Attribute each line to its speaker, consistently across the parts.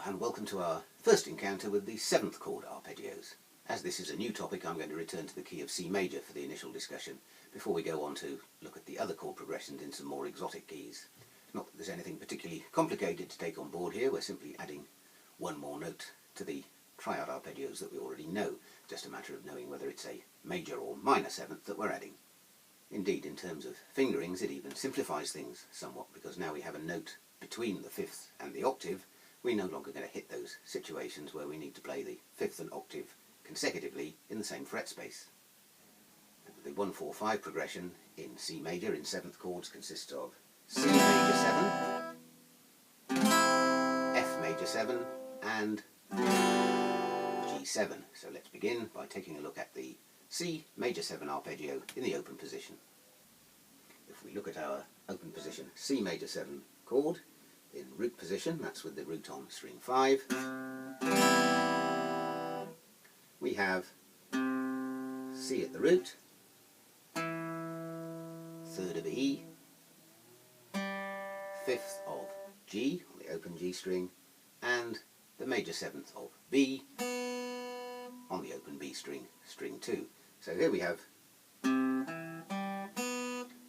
Speaker 1: and welcome to our first encounter with the 7th chord arpeggios. As this is a new topic, I'm going to return to the key of C major for the initial discussion before we go on to look at the other chord progressions in some more exotic keys. Not that there's anything particularly complicated to take on board here, we're simply adding one more note to the triad arpeggios that we already know, just a matter of knowing whether it's a major or minor 7th that we're adding. Indeed, in terms of fingerings, it even simplifies things somewhat, because now we have a note between the 5th and the octave. We're no longer going to hit those situations where we need to play the 5th and octave consecutively in the same fret space. The 1-4-5 progression in C major in 7th chords consists of C major 7, F major 7 and G7. So let's begin by taking a look at the C major 7 arpeggio in the open position. If we look at our open position C major 7 chord in root position, that's with the root on string 5, we have C at the root, 3rd of E, 5th of G on the open G string, and the major 7th of B on the open B string, string 2. So here we have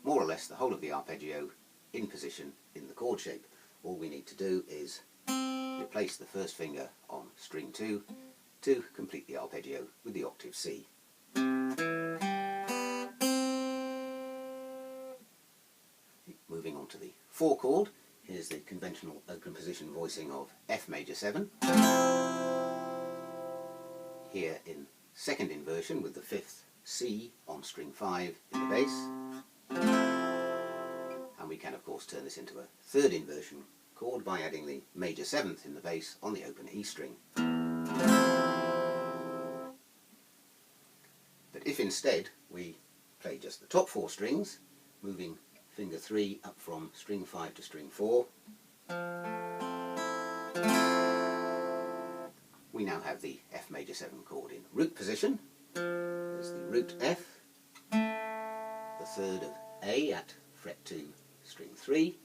Speaker 1: more or less the whole of the arpeggio in position in the chord shape. All we need to do is replace the first finger on string 2 to complete the arpeggio with the octave C. Moving on to the 4 chord, here's the conventional open position voicing of F major 7. Here in second inversion with the 5th C on string 5 in the bass. And we can of course turn this into a 3rd inversion chord by adding the major 7th in the bass on the open E string. But if instead we play just the top 4 strings, moving finger 3 up from string 5 to string 4, we now have the F major 7 chord in root position. There's the root F, the 3rd of A at fret 2 string 3,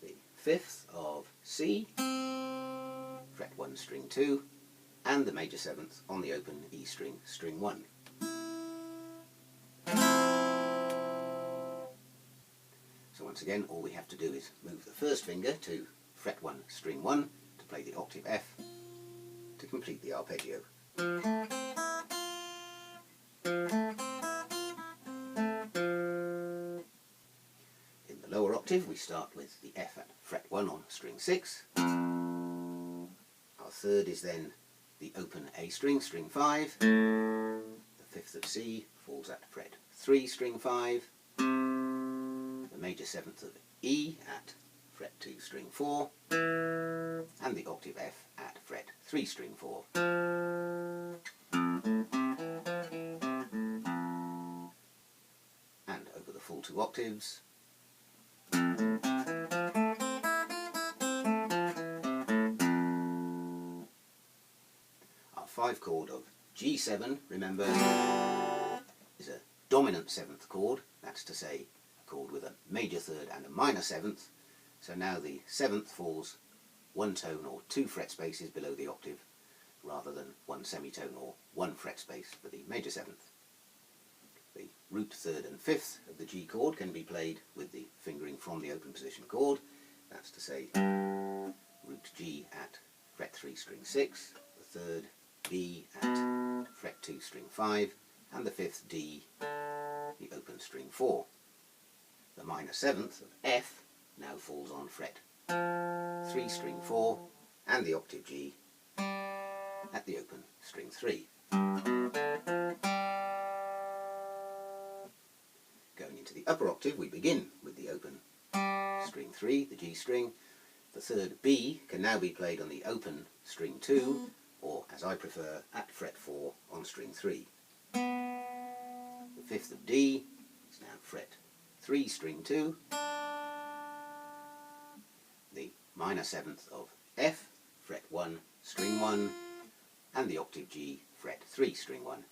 Speaker 1: the 5th of C, fret 1 string 2, and the major 7th on the open E string, string 1. So once again, all we have to do is move the first finger to fret 1 string 1 to play the octave F to complete the arpeggio. In the lower octave we start with the F at fret 1 on string 6. Our 3rd is then the open A string, string 5. The 5th of C falls at fret 3 string 5. The major 7th of E at fret 2 string 4. And the octave F at fret 3 string 4. And over the full 2 octaves. Our 5 chord of G7, remember, is a dominant 7th chord, that's to say a chord with a major 3rd and a minor 7th. So now the 7th falls 1 tone or 2 fret spaces below the octave, rather than 1 semitone or 1 fret space for the major 7th. The root 3rd and 5th of the G chord can be played with the fingering from the open position chord, that's to say root G at fret 3 string 6, the 3rd B at fret 2 string 5, and the 5th D, the open string 4. The minor 7th of F now falls on fret 3 string 4 and the octave G at the open string 3. Going into the upper octave we begin with the open string 3, the G string. The 3rd B can now be played on the open string 2, or as I prefer, at fret 4 on string 3. The 5th of D is now fret 3 string 2. The minor 7th of F, fret 1 string 1, and the octave G, fret 3 string 1.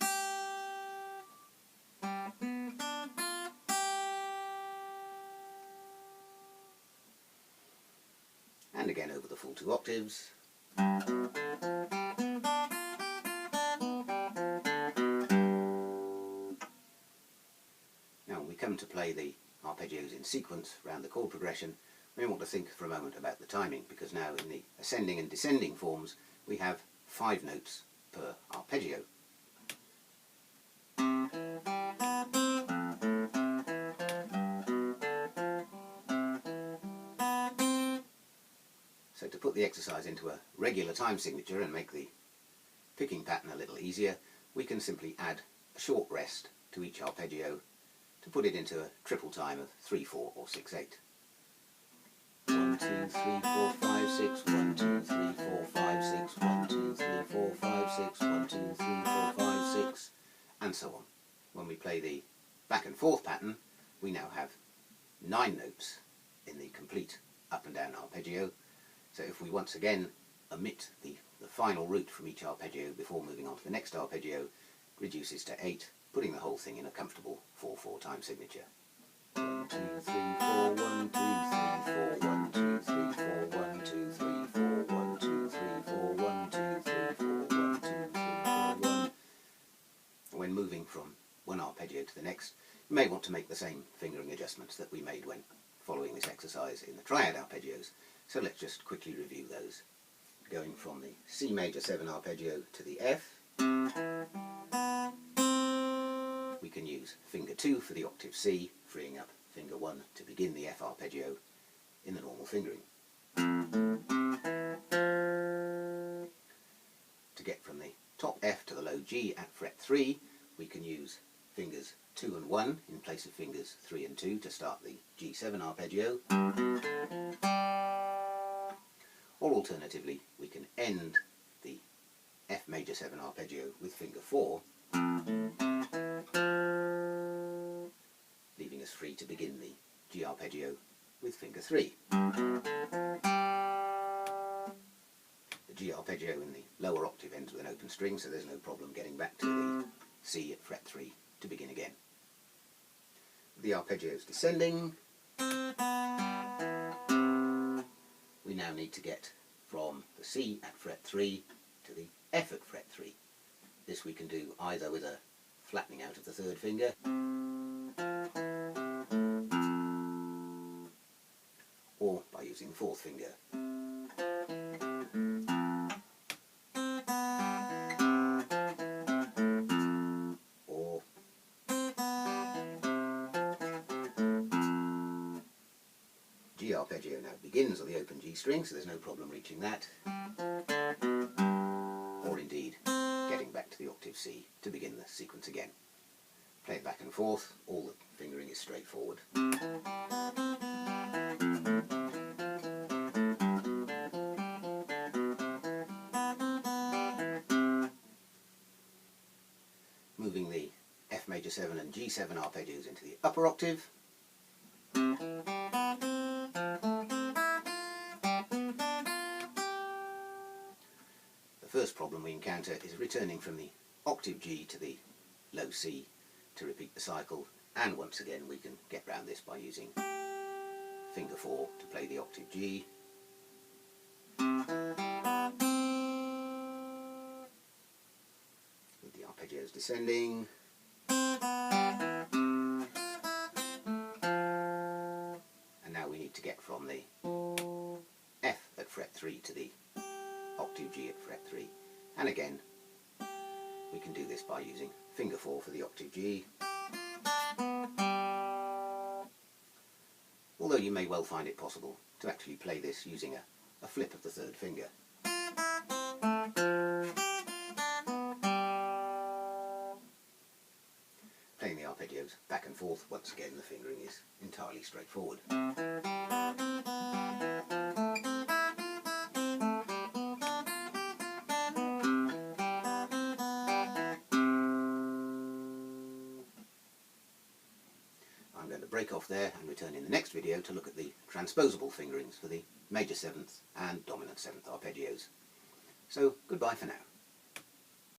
Speaker 1: And again over the full 2 octaves. Now when we come to play the arpeggios in sequence round the chord progression, we want to think for a moment about the timing, because now in the ascending and descending forms we have 5 notes per arpeggio. So to put the exercise into a regular time signature and make the picking pattern a little easier, we can simply add a short rest to each arpeggio to put it into a triple time of 3/4 or 6/8. 1 2 3 4 5 6 1 2 3 4 5 6 1 2 3 4 5 6 1 2 3 4 5 6, and so on. When we play the back and forth pattern, we now have 9 notes in the complete up and down arpeggio. So if we once again omit the final root from each arpeggio before moving on to the next arpeggio, it reduces to 8, putting the whole thing in a comfortable 4/4 time signature. 1 2 3 4 1 2 3 4 1 2 3 4 1 2 3 4 1 2 3 4 1 2 3 4 1 2 3 4 1. When moving from one arpeggio to the next, you may want to make the same fingering adjustments that we made when following this exercise in the triad arpeggios. So let's just quickly review those. Going from the C major 7 arpeggio to the F, we can use finger 2 for the octave C, freeing up finger 1 to begin the F arpeggio in the normal fingering. To get from the top F to the low G at fret 3, we can use fingers 2 and 1 in place of fingers 3 and 2 to start the G7 arpeggio. Or alternatively, we can end the F major 7 arpeggio with finger 4, leaving us free to begin the G arpeggio with finger 3. The G arpeggio in the lower octave ends with an open string, so there's no problem getting back to the C at fret 3 to begin again. The arpeggios descending, we now need to get from the C at fret 3 to the F at fret 3. This we can do either with a flattening out of the 3rd finger, or by using the 4th finger. Or G arpeggio now begins on the open G string, so there's no problem reaching that. Or indeed, getting back to the octave C to begin the sequence again. Play it back and forth, all the fingering is straightforward. Moving the F major 7 and G7 arpeggios into the upper octave. The first problem we encounter is returning from the octave G to the low C to repeat the cycle, and once again we can get round this by using finger 4 to play the octave G. With the arpeggios descending. And now we need to get from the F at fret 3 to the octave G at fret 3. And again, we can do this by using finger 4 for the octave G. Although you may well find it possible to actually play this using a flip of the 3rd finger. Playing the arpeggios back and forth, once again the fingering is entirely straightforward. I'm going to break off there and return in the next video to look at the transposable fingerings for the major 7th and dominant 7th arpeggios. So goodbye for now.